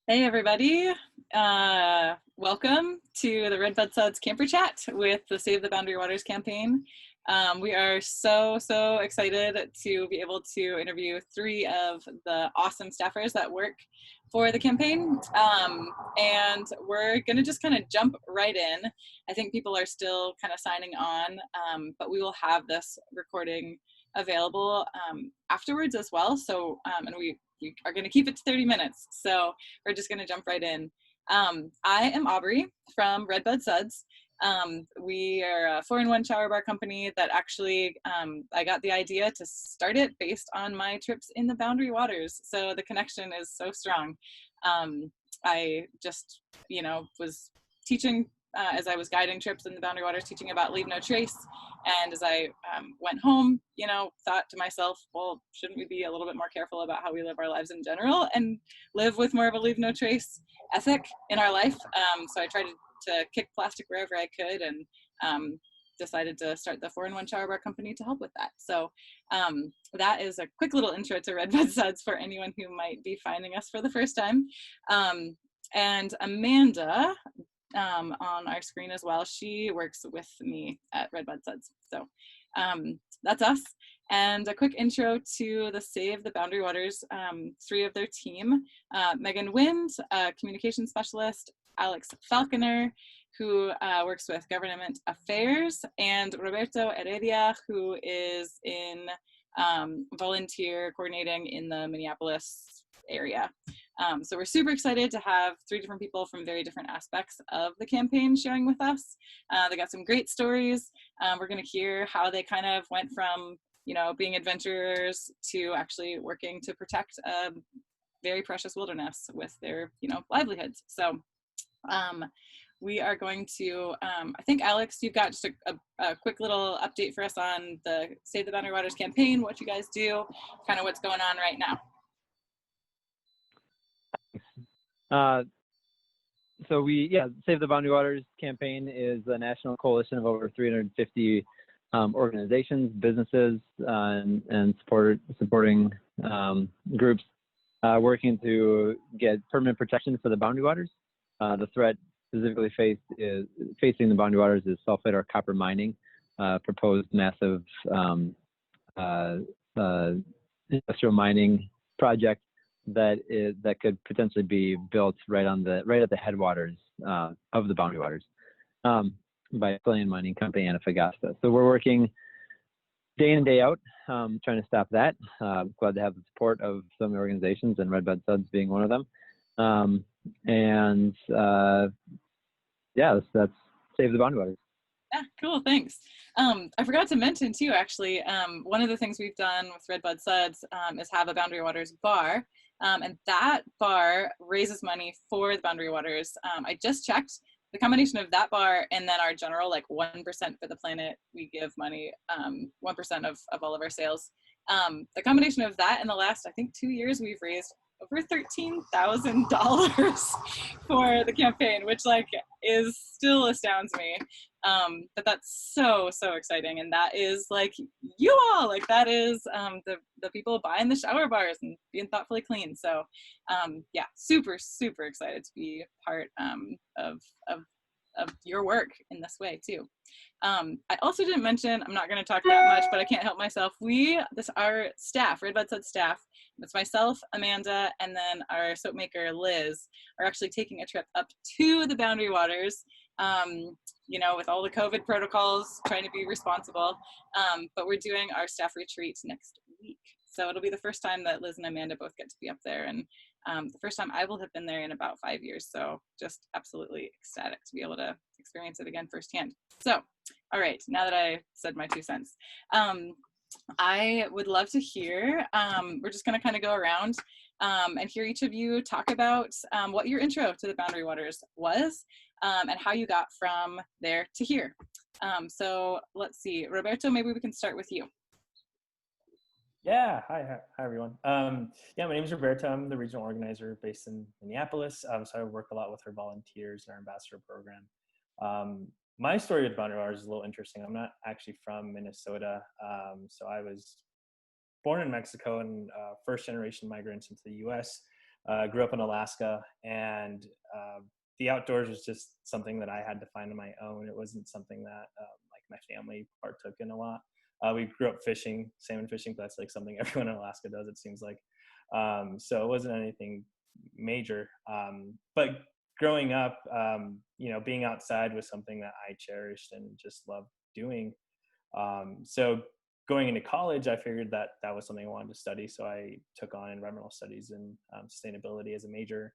Hey everybody, welcome to the Redbud Suds Camper Chat with the Save the Boundary Waters campaign. We are so excited to be able to interview three of the awesome staffers that work for the campaign, and we're gonna just kind of jump right in. I think people are still kind of signing on, but we will have this recording available afterwards as well. So, and we are going to keep it to 30 minutes. So we're just going to jump right in. I am Aubrey from Redbud Suds. We are a 4-in-1 shower bar company that actually, I got the idea to start it based on my trips in the Boundary Waters. So the connection is so strong. I just, was teaching as I was guiding trips in the Boundary Waters, teaching about Leave No Trace. And as I went home, thought to myself, well, shouldn't we be a little bit more careful about how we live our lives in general and live with more of a Leave No Trace ethic in our life? So I tried to kick plastic wherever I could, and decided to start the 4-in-1 shower bar company to help with that. So that is a quick little intro to Redbud Suds for anyone who might be finding us for the first time. And Amanda, on our screen as well, she works with me at Redbud Suds. So that's us. And a quick intro to the Save the Boundary Waters, three of their team. Megan Wind, communication specialist, Alex Falconer, who works with government affairs, and Roberto Heredia, who is in volunteer coordinating in the Minneapolis area. So we're super excited to have three different people from very different aspects of the campaign sharing with us. They got some great stories. We're going to hear how they kind of went from, being adventurers to actually working to protect a very precious wilderness with their, livelihoods. So we are going to, I think, Alex, you've got just a quick little update for us on the Save the Boundary Waters campaign, what you guys do, kind of what's going on right now. So Save the Boundary Waters campaign is a national coalition of over 350 organizations, businesses, and supporting groups working to get permanent protection for the Boundary Waters. The threat specifically facing the Boundary Waters is sulfate or copper mining, proposed massive industrial mining project that could potentially be built right at the headwaters of the Boundary Waters by a Chilean mining company, Antofagasta. So we're working day in and day out trying to stop that. Glad to have the support of some organizations, and Redbud Suds being one of them. That's Save the Boundary Waters. Yeah, cool, thanks. I forgot to mention too, actually, one of the things we've done with Redbud Suds is have a Boundary Waters bar, and that bar raises money for the Boundary Waters. I just checked the combination of that bar and then our general 1% for the planet, we give money, 1% of all of our sales. The combination of that in the last, I think, 2 years, we've raised over $13,000 for the campaign, which is still astounds me. But that's so exciting, and that is you all, that is the people buying the shower bars and being thoughtfully clean. So yeah, super excited to be part of your work in this way too. I also didn't mention, I'm not going to talk that much, but I can't help myself. Our staff, Redbud Suds staff, it's myself, Amanda, and then our soap maker, Liz, are actually taking a trip up to the Boundary Waters, with all the COVID protocols, trying to be responsible. But we're doing our staff retreat next week. So it'll be the first time that Liz and Amanda both get to be up there, and the first time I will have been there in about 5 years. So just absolutely ecstatic to be able to experience it again firsthand. So, all right, now that I said my 2 cents, I would love to hear, we're just gonna kind of go around and hear each of you talk about what your intro to the Boundary Waters was, and how you got from there to here. So let's see, Roberto, maybe we can start with you. Yeah, hi everyone. My name is Roberto. I'm the regional organizer based in Minneapolis. So I work a lot with our volunteers in our ambassador program. My story with Boundary Waters is a little interesting. I'm not actually from Minnesota. So I was born in Mexico and first generation migrants into the US. Grew up in Alaska, and the outdoors was just something that I had to find on my own. It wasn't something that like my family partook in a lot. We grew up fishing, salmon fishing, but that's like something everyone in Alaska does, it seems like. So it wasn't anything major. But growing up, being outside was something that I cherished and just loved doing. So going into college, I figured that that was something I wanted to study. So I took on environmental studies and sustainability as a major.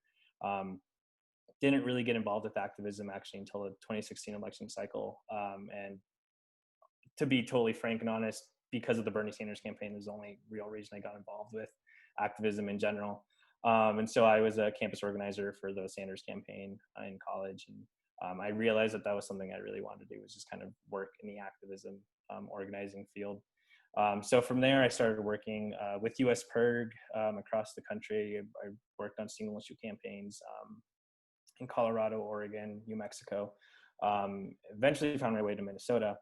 Didn't really get involved with activism actually until the 2016 election cycle. And to be totally frank and honest, because of the Bernie Sanders campaign is the only real reason I got involved with activism in general. And so I was a campus organizer for the Sanders campaign in college. And I realized that that was something I really wanted to do, was just kind of work in the activism organizing field. So from there, I started working with US PIRG across the country. I worked on single issue campaigns in Colorado, Oregon, New Mexico. Eventually found my way to Minnesota,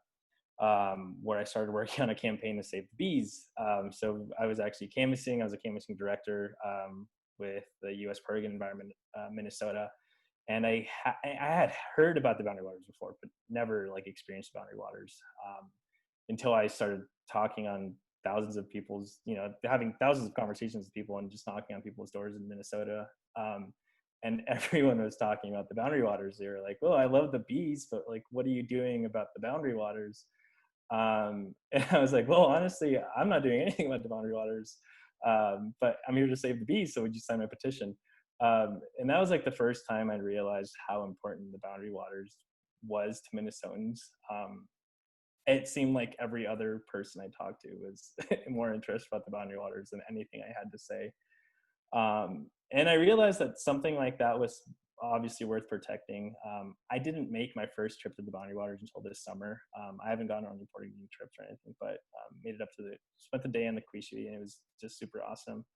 where I started working on a campaign to save the bees. So I was actually canvassing. I was a canvassing director with the US PIRG Environment Minnesota. And I had heard about the Boundary Waters before, but never like experienced Boundary Waters until I started talking on thousands of people's, having thousands of conversations with people and just knocking on people's doors in Minnesota. And everyone was talking about the Boundary Waters. They were like, "Well, I love the bees, but like, what are you doing about the Boundary Waters?" And I was like, "Well, honestly, I'm not doing anything about the Boundary Waters, but I'm here to save the bees. So would you sign my petition?" And that was like the first time I realized how important the Boundary Waters was to Minnesotans. It seemed like every other person I talked to was more interested about the Boundary Waters than anything I had to say. And I realized that something like that was obviously worth protecting. I didn't make my first trip to the Boundary Waters until this summer. I haven't gone on reporting new trips or anything, but made it up to spent the day in the Quishie, and it was just super awesome.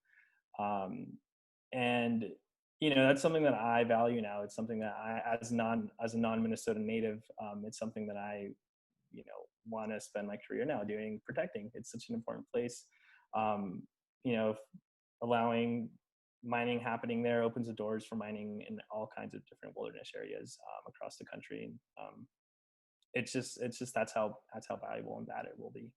And that's something that I value now. It's something that I, as a non-Minnesota native, it's something that I, want to spend my career now doing, protecting. It's such an important place. Allowing mining happening there opens the doors for mining in all kinds of different wilderness areas across the country. It's just that's how valuable and bad it will be.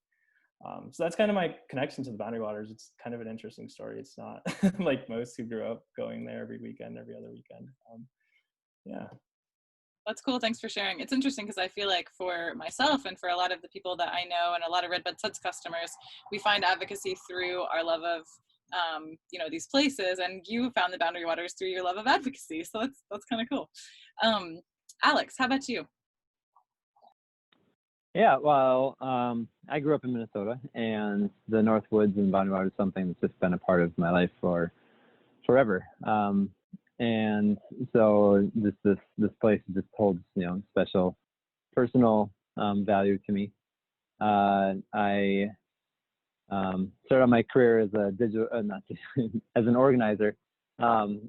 So that's kind of my connection to the Boundary Waters. It's kind of an interesting story. It's not like most who grew up going there every weekend, every other weekend. Yeah. That's cool. Thanks for sharing. It's interesting because I feel like for myself and for a lot of the people that I know and a lot of Redbud Suds customers, we find advocacy through our love of these places, and you found the Boundary Waters through your love of advocacy. So that's kind of cool. Alex, how about you? Yeah, well, I grew up in Minnesota, and the North Woods and Boundary Waters is something that's just been a part of my life for forever. And so this place just holds, special personal value to me. I started my career as a as an organizer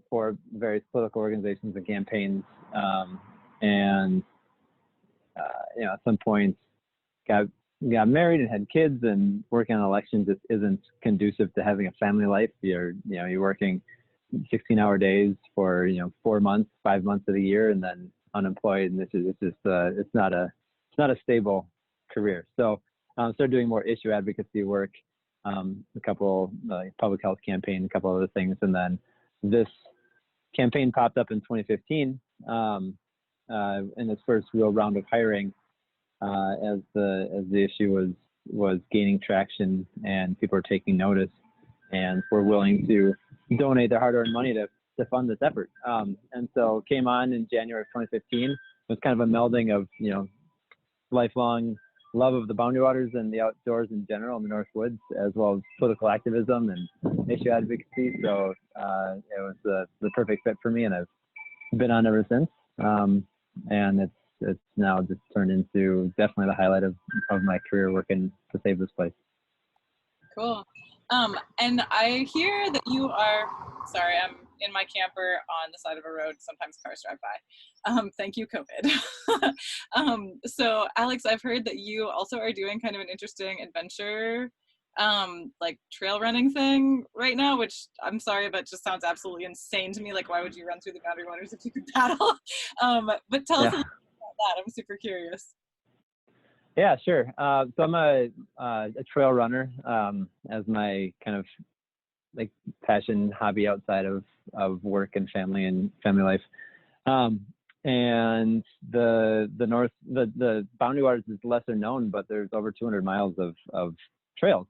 for various political organizations and campaigns, and at some point got married and had kids, and working on elections just isn't conducive to having a family life. You're working 16-hour days for 4 months, 5 months of the year, and then unemployed, and it's not a stable career. So started doing more issue advocacy work, a couple public health campaign, a couple other things, and then this campaign popped up in 2015 in its first real round of hiring, as the issue was gaining traction and people were taking notice and were willing to donate their hard-earned money to fund this effort. And so came on in January of 2015. It was kind of a melding of, lifelong love of the Boundary Waters and the outdoors in general in the North Woods, as well as political activism and issue advocacy. So it was the perfect fit for me, and I've been on ever since. And it's now just turned into definitely the highlight of my career working to save this place. Cool. And I hear that you are, sorry, I'm in my camper on the side of a road. Sometimes cars drive by. Thank you, COVID. So Alex, I've heard that you also are doing kind of an interesting adventure like trail running thing right now, which I'm sorry, but just sounds absolutely insane to me. Like, why would you run through the Boundary Waters if you could paddle? But tell us a little bit about that. I'm super curious. Yeah, sure. So I'm a trail runner as my kind of like passion hobby outside of work and family life. And the Boundary Waters is lesser known, but there's over 200 miles of trails.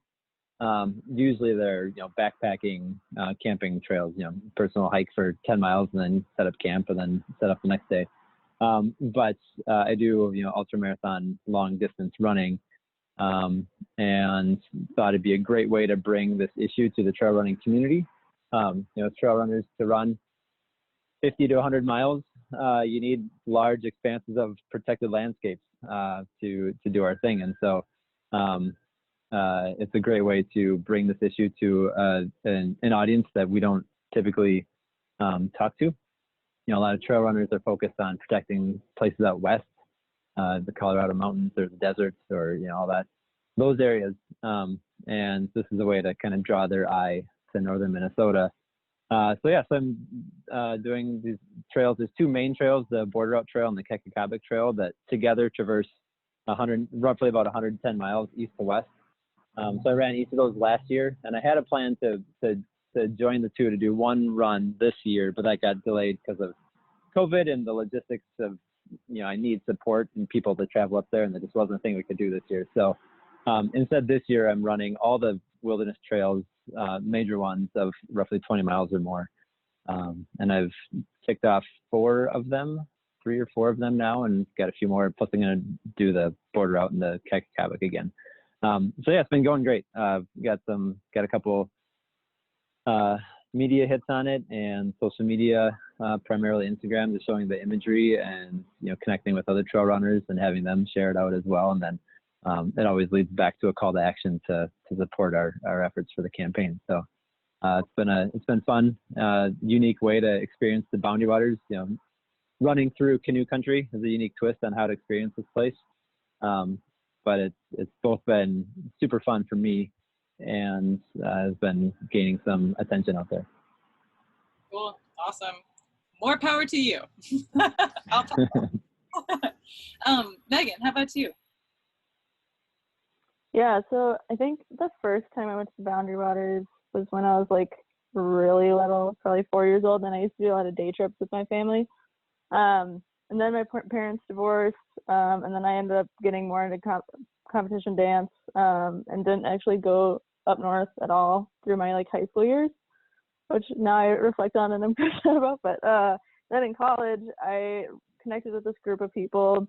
Usually they're backpacking, camping trails. Personal hike for 10 miles and then set up camp and then set up the next day. But I do ultramarathon long distance running, and thought it'd be a great way to bring this issue to the trail running community. Trail runners, to run 50 to 100 miles, you need large expanses of protected landscapes to do our thing. And so it's a great way to bring this issue to an audience that we don't typically talk to. A lot of trail runners are focused on protecting places out west, the Colorado mountains or the deserts or all those areas. And this is a way to kind of draw their eye to northern Minnesota. So I'm doing these trails. There's two main trails, the Border Out Trail and the Kekakabik Trail, that together traverse roughly about 110 miles east to west. So I ran each of those last year, and I had a plan to join the two to do one run this year, but that got delayed because of COVID and the logistics of, I need support and people to travel up there, and that just wasn't a thing we could do this year. So instead this year I'm running all the wilderness trails, major ones of roughly 20 miles or more. And I've ticked off 3 or 4 of them now, and got a few more, plus I'm going to do the Border Out and the Kekakabik again. So it's been going great. Got a couple media hits on it, and social media, primarily Instagram, just showing the imagery and connecting with other trail runners and having them share it out as well. And then it always leads back to a call to action to support our efforts for the campaign. So it's been fun, unique way to experience the Boundary Waters. Running through canoe country is a unique twist on how to experience this place. But it's both been super fun for me, and has been gaining some attention out there. Cool. Awesome. More power to you. I'll talk Megan, how about you? Yeah, so I think the first time I went to the Boundary Waters was when I was like really little, probably 4 years old, and I used to do a lot of day trips with my family. And then my parents divorced, and then I ended up getting more into competition dance, and didn't actually go up north at all through my like high school years, which now I reflect on and I'm pretty sad about. But then in college, I connected with this group of people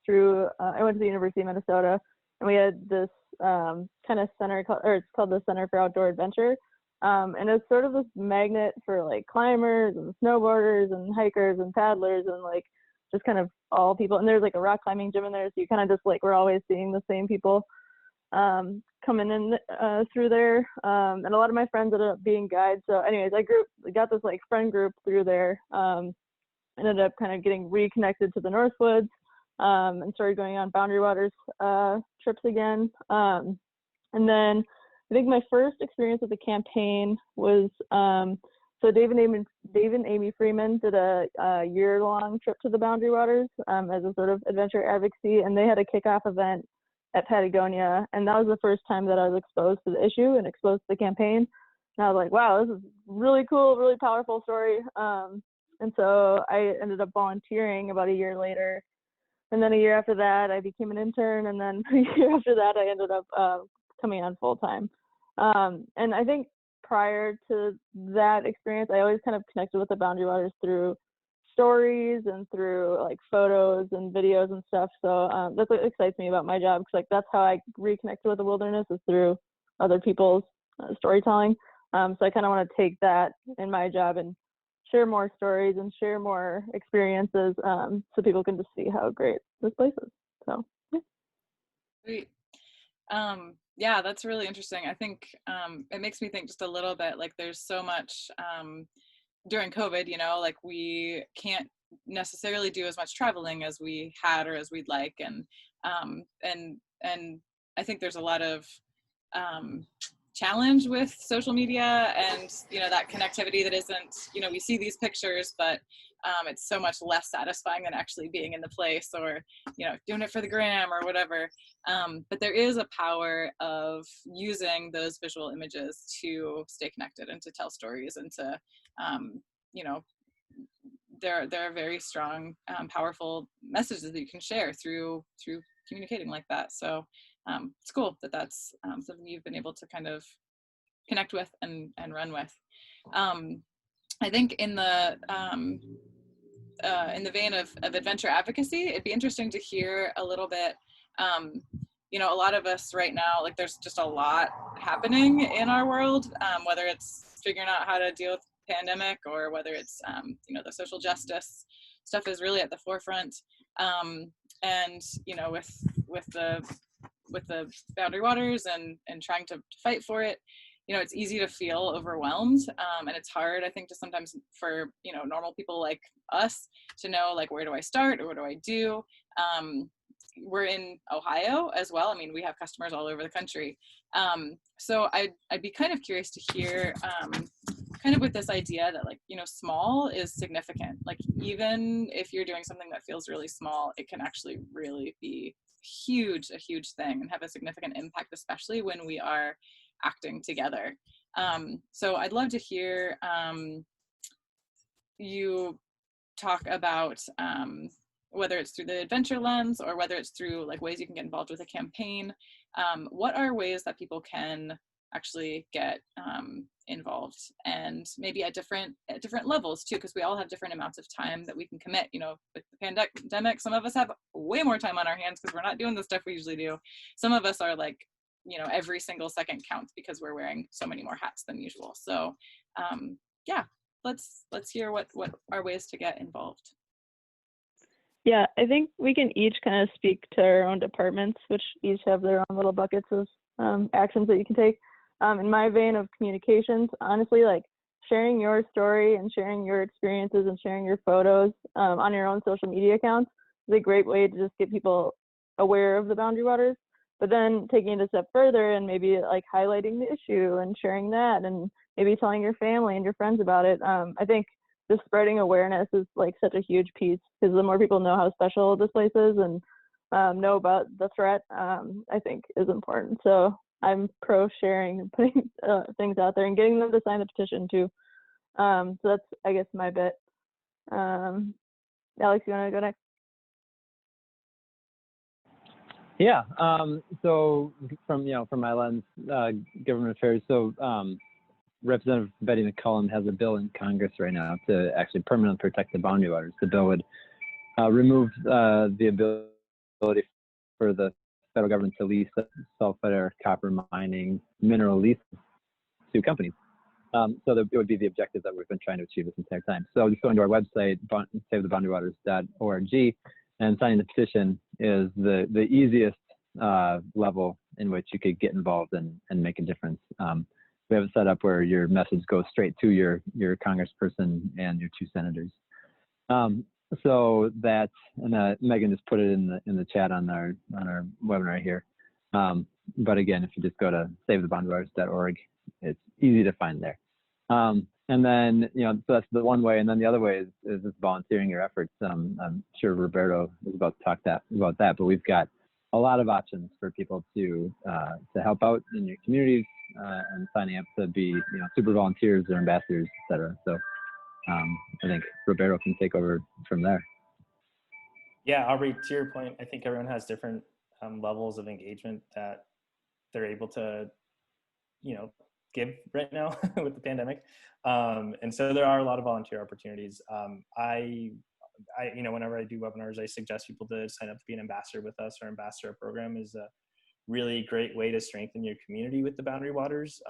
through, I went to the University of Minnesota, and we had this kind of center, it's called the Center for Outdoor Adventure. And it's sort of this magnet for like climbers and snowboarders and hikers and paddlers and like just kind of all people. And there's like a rock climbing gym in there, so you kind of just like, we're always seeing the same people coming in through there. And a lot of my friends ended up being guides. So anyways, I got this like friend group through there. Ended up kind of getting reconnected to the Northwoods, and started going on Boundary Waters trips again. And then I think my first experience with the campaign was, so Dave and Amy Freeman did a year-long trip to the Boundary Waters as a sort of adventure advocacy, and they had a kickoff event at Patagonia, and that was the first time that I was exposed to the issue and exposed to the campaign. And I was like, wow, this is really cool, really powerful story. And so I ended up volunteering about a year later. And then a year after that, I became an intern. And then a year after that, I ended up coming on full time. And I think prior to that experience, I always kind of connected with the Boundary Waters through stories and through like photos and videos and stuff. So that's what excites me about my job, because like that's how I reconnected with the wilderness, is through other people's storytelling. So I kind of want to take that in my job and share more stories and share more experiences, so people can just see how great this place is. So yeah. Great. Yeah, that's really interesting. I think it makes me think just a little bit, like there's so much during COVID, like we can't necessarily do as much traveling as we had or as we'd like. And I think there's a lot of challenge with social media and, that connectivity that isn't, we see these pictures, but it's so much less satisfying than actually being in the place or, doing it for the gram or whatever. But there is a power of using those visual images to stay connected and to tell stories and to, there are very strong, powerful messages that you can share through communicating like that. So it's cool that that's something you've been able to kind of connect with and run with. I think in the vein of adventure advocacy, it'd be interesting to hear a little bit. A lot of us right now, like there's just a lot happening in our world, whether it's figuring out how to deal with the pandemic or whether it's, the social justice stuff is really at the forefront. And, with the Boundary Waters and trying to fight for it, it's easy to feel overwhelmed. And it's hard, I think, to sometimes for, normal people like us to know, like, where do I start or what do I do? We're in Ohio as well. I mean, we have customers all over the country. So I'd be kind of curious to hear, kind of with this idea that, like, small is significant. Like, even if you're doing something that feels really small, it can actually really be a huge thing and have a significant impact, especially when we are acting together. So I'd love to hear you talk about whether it's through the adventure lens or whether it's through like ways you can get involved with a campaign. What are ways that people can actually get involved, and maybe at different levels too, because we all have different amounts of time that we can commit. With the pandemic, some of us have way more time on our hands because we're not doing the stuff we usually do. Some of us are like, every single second counts because we're wearing so many more hats than usual. So let's hear what are ways to get involved. Yeah, I think we can each kind of speak to our own departments, which each have their own little buckets of actions that you can take. In my vein of communications, honestly, like sharing your story and sharing your experiences and sharing your photos on your own social media accounts is a great way to just get people aware of the Boundary Waters. But then taking it a step further and maybe like highlighting the issue and sharing that and maybe telling your family and your friends about it. I think just spreading awareness is like such a huge piece, because the more people know how special this place is and know about the threat, I think is important. So I'm pro sharing and putting things out there and getting them to sign the petition too. So that's, I guess, my bit. Alex, you want to go next? Yeah. So from my lens, government affairs. So Representative Betty McCollum has a bill in Congress right now to actually permanently protect the Boundary Waters. The bill would remove the ability for the federal government to lease sulfide or copper mining mineral leases to companies. So it would be the objective that we've been trying to achieve this entire time. So just going to our website, savetheboundarywaters.org, and signing the petition is the easiest level in which you could get involved and make a difference. We have it set up where your message goes straight to your congressperson and your 2 senators. So that, and Megan just put it in the chat on our webinar here. But again, if you just go to savetheboundarywaters.org, it's easy to find there. And then, so that's the one way. And then the other way is just volunteering your efforts. I'm sure Roberto is about to talk about that, but we've got a lot of options for people to help out in your communities and signing up to be, super volunteers or ambassadors, et cetera. So I think Roberto can take over from there. Yeah, Aubrey, to your point, I think everyone has different levels of engagement that they're able to, give right now with the pandemic. And so there are a lot of volunteer opportunities. I whenever I do webinars, I suggest people to sign up to be an ambassador with us. Our ambassador program is a really great way to strengthen your community with the Boundary Waters.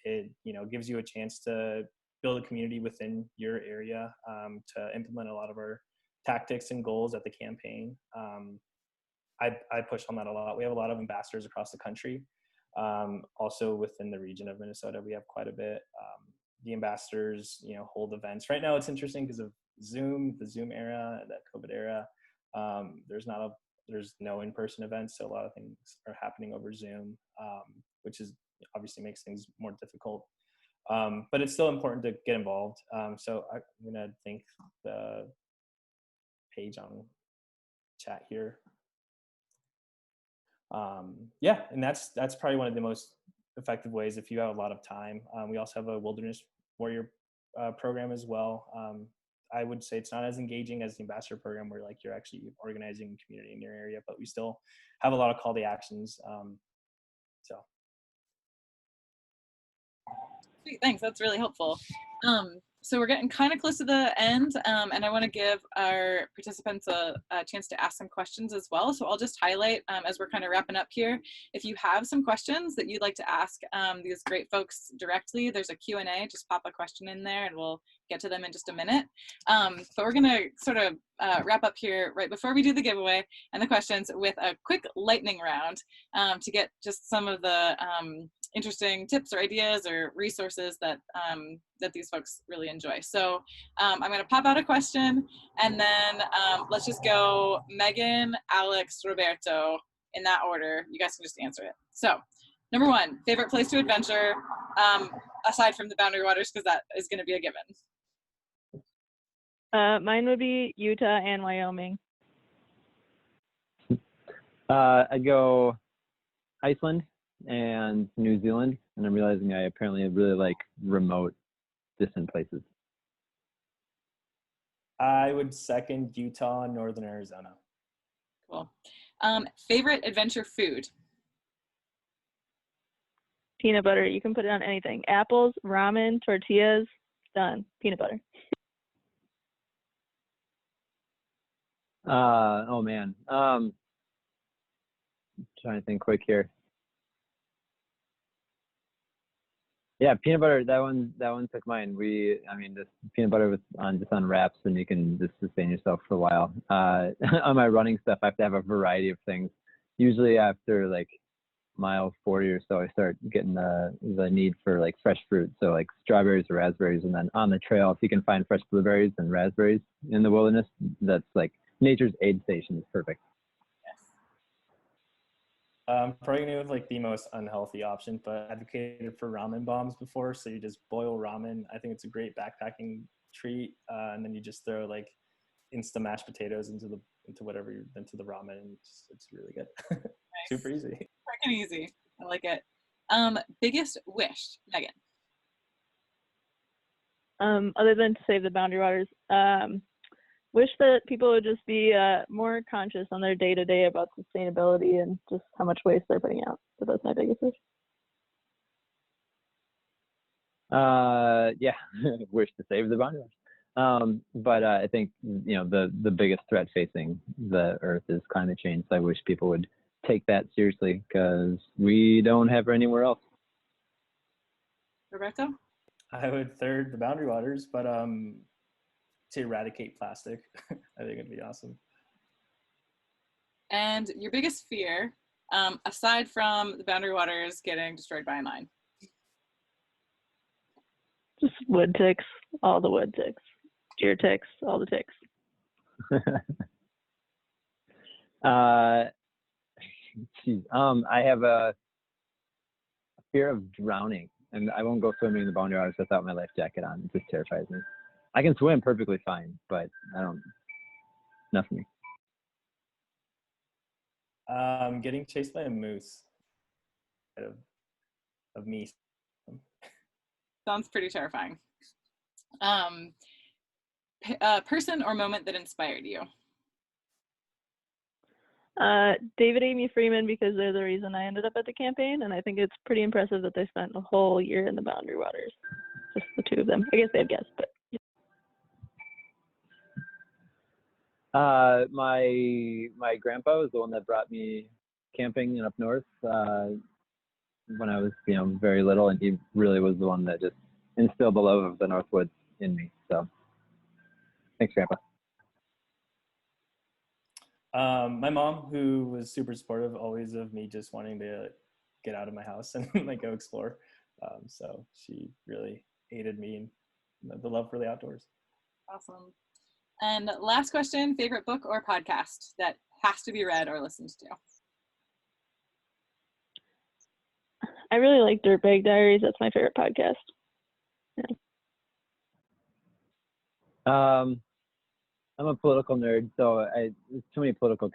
It, gives you a chance to build a community within your area, to implement a lot of our tactics and goals at the campaign. I push on that a lot. We have a lot of ambassadors across the country. Also within the region of Minnesota, we have quite a bit. The ambassadors, hold events. Right now it's interesting because of Zoom, the Zoom era, that COVID era. There's no in-person events, so a lot of things are happening over Zoom, which is obviously makes things more difficult. But it's still important to get involved. So I'm gonna thank the page on chat here. Yeah, and that's probably one of the most effective ways if you have a lot of time. We also have a wilderness warrior program as well. I would say it's not as engaging as the ambassador program where like you're actually organizing community in your area, but we still have a lot of call to actions. So. Sweet, thanks. That's really helpful. So we're getting kind of close to the end, and I want to give our participants a chance to ask some questions as well. So I'll just highlight as we're kind of wrapping up here. If you have some questions that you'd like to ask these great folks directly, there's a Q&A. Just pop a question in there and we'll get to them in just a minute. But we're going to sort of wrap up here right before we do the giveaway and the questions with a quick lightning round to get just some of the interesting tips or ideas or resources that that these folks really enjoy. So I'm going to pop out a question, and then let's just go Megan, Alex, Roberto in that order. You guys can just answer it. So number one, favorite place to adventure aside from the Boundary Waters, because that is going to be a given. Mine would be Utah and Wyoming. I'd go Iceland and New Zealand, and I'm realizing I apparently really like remote, distant places. I would second Utah and Northern Arizona. Cool. Favorite adventure food? Peanut butter. You can put it on anything. Apples, ramen, tortillas, done. Peanut butter. Oh man. Trying to think quick here. Yeah, peanut butter. That one took mine. This peanut butter was just on wraps, and you can just sustain yourself for a while. On my running stuff, I have to have a variety of things. Usually after like mile 40 or so, I start getting the need for like fresh fruit. So like strawberries or raspberries, and then on the trail, if you can find fresh blueberries and raspberries in the wilderness, that's like nature's aid station is perfect. Probably gonna go with like the most unhealthy option, but I advocated for ramen bombs before. So you just boil ramen. I think it's a great backpacking treat, and then you just throw like insta mashed potatoes into the ramen, and it's really good. Nice. Super easy. Quick and easy. I like it. Biggest wish, Megan. Other than to save the Boundary Waters, wish that people would just be more conscious on their day-to-day about sustainability and just how much waste they're putting out. So that's my biggest wish. Yeah, wish to save the Boundary Waters. But I think the biggest threat facing the Earth is climate change. So I wish people would take that seriously because we don't have it anywhere else. Roberto? I would third the Boundary Waters, but to eradicate plastic. I think it'd be awesome. And your biggest fear, aside from the Boundary Waters getting destroyed by a mine? Just wood ticks, all the wood ticks. Deer ticks, all the ticks. I have a fear of drowning, and I won't go swimming in the Boundary Waters without my life jacket on. It just terrifies me. I can swim perfectly fine, but not for me. Getting chased by a moose of me. Sounds pretty terrifying. Person or moment that inspired you? David Amy Freeman, because they're the reason I ended up at the campaign, and I think it's pretty impressive that they spent a whole year in the Boundary Waters. Just the two of them. I guess they have guests, but yeah. My grandpa was the one that brought me camping up north when I was very little, and he really was the one that just instilled the love of the Northwoods in me. So thanks, Grandpa. My mom, who was super supportive always of me just wanting to get out of my house and like go explore. So she really aided me in the love for the outdoors. Awesome. And last question, favorite book or podcast that has to be read or listened to? I really like Dirtbag Diaries. That's my favorite podcast. Yeah. I'm a political nerd, so there's too many political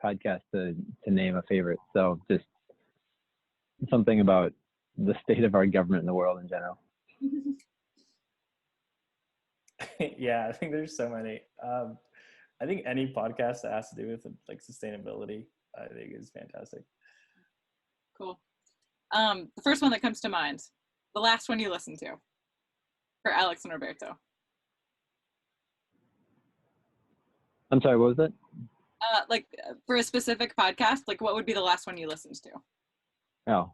podcasts to name a favorite. So just something about the state of our government and the world in general. Yeah, I think there's so many. I think any podcast that has to do with like sustainability, I think is fantastic. Cool. The first one that comes to mind, the last one you listened to, for Alex and Roberto. I'm sorry, what was it? Like for a specific podcast, like what would be the last one you listened to? Oh,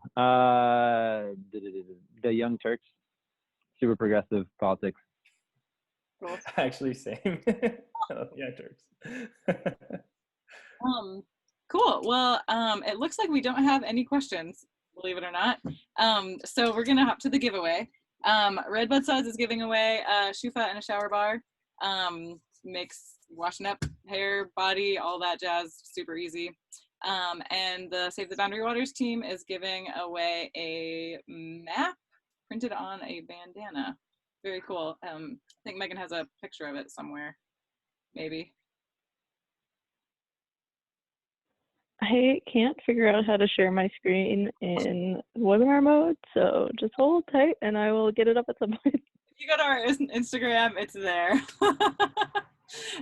the Young Turks, super progressive politics. Cool. Actually, same. Yeah, Turks. Cool. Well, it looks like we don't have any questions, believe it or not. So we're gonna hop to the giveaway. Redbud Suds is giving away a Shufa and a shower bar. Makes washing up hair, body, all that jazz super easy. And the Save the Boundary Waters team is giving away a map printed on a bandana. Very cool. I think Megan has a picture of it somewhere, maybe. I can't figure out how to share my screen in webinar mode, so just hold tight and I will get it up at some point. If you go to our Instagram, it's there.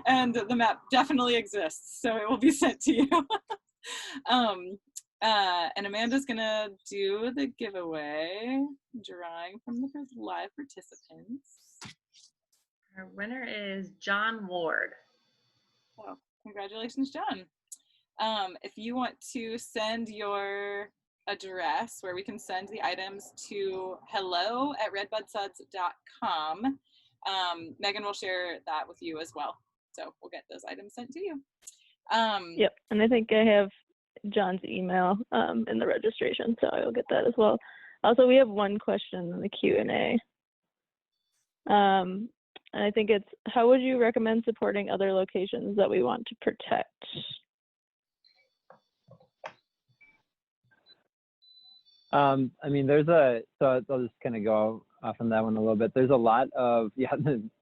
And the map definitely exists, so it will be sent to you. And Amanda's gonna do the giveaway, drawing from the live participants. Our winner is John Ward. So congratulations, John. If you want to send your address where we can send the items to hello@redbudsuds.com, Megan will share that with you as well. So we'll get those items sent to you. Yep, and I think I have John's email in the registration, so I will get that as well. Also, we have one question in the Q&A. And I think it's, how would you recommend supporting other locations that we want to protect? I mean, so I'll just kind of go off on that one a little bit. There's a lot of,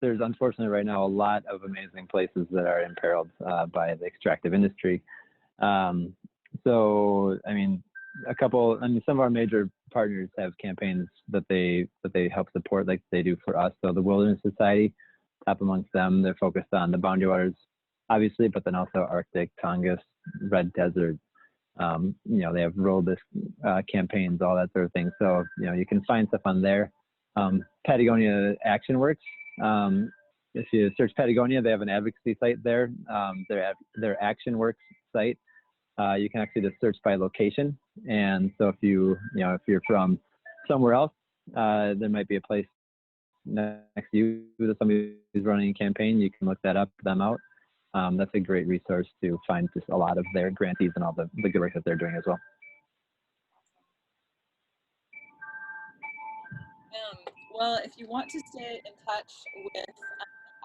there's unfortunately right now a lot of amazing places that are imperiled by the extractive industry. So, I mean, some of our major partners have campaigns that they help support, like they do for us. So the Wilderness Society, top amongst them, they're focused on the boundary waters, obviously, but then also Arctic, Tongass, Red Desert. They have rolled campaigns, all that sort of thing. So, you can find stuff on there. Patagonia Action Works. If you search Patagonia, they have an advocacy site there. Their Action Works site. You can actually just search by location. And so if if you're from somewhere else, there might be a place next to you that somebody is running a campaign. You can look that up, them out. That's a great resource to find just a lot of their grantees and all the good work that they're doing as well. Well, if you want to stay in touch with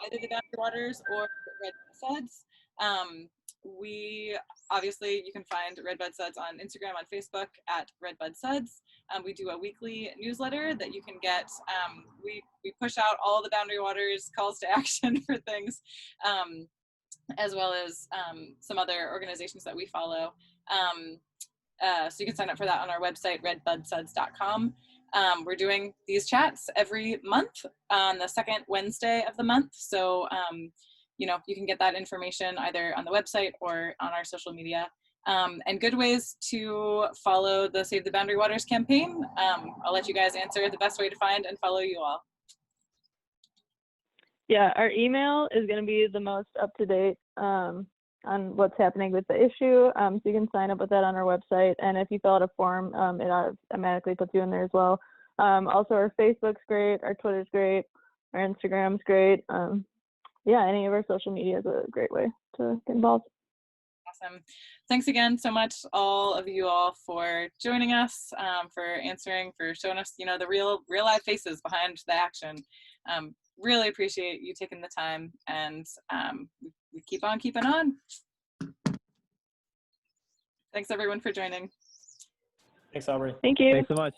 either the Boundary Waters or Redbud Suds, you can find Redbud Suds on Instagram, on Facebook at Redbud Suds. We do a weekly newsletter that you can get. We push out all the Boundary Waters calls to action for things, as well as some other organizations that we follow. So you can sign up for that on our website, redbudsuds.com. We're doing these chats every month on the second Wednesday of the month. So, you can get that information either on the website or on our social media. And good ways to follow the Save the Boundary Waters campaign. I'll let you guys answer the best way to find and follow you all. Yeah, our email is going to be the most up-to-date on what's happening with the issue. So you can sign up with that on our website. And if you fill out a form, it automatically puts you in there as well. Also, our Facebook's great. Our Twitter's great. Our Instagram's great. Any of our social media is a great way to get involved. Awesome. Thanks again so much, all of you all, for joining us, for answering, for showing us, the real live faces behind the action. Really appreciate you taking the time, and we keep on keeping on. Thanks everyone for joining. Thanks, Aubrey. Thank you. Thanks so much.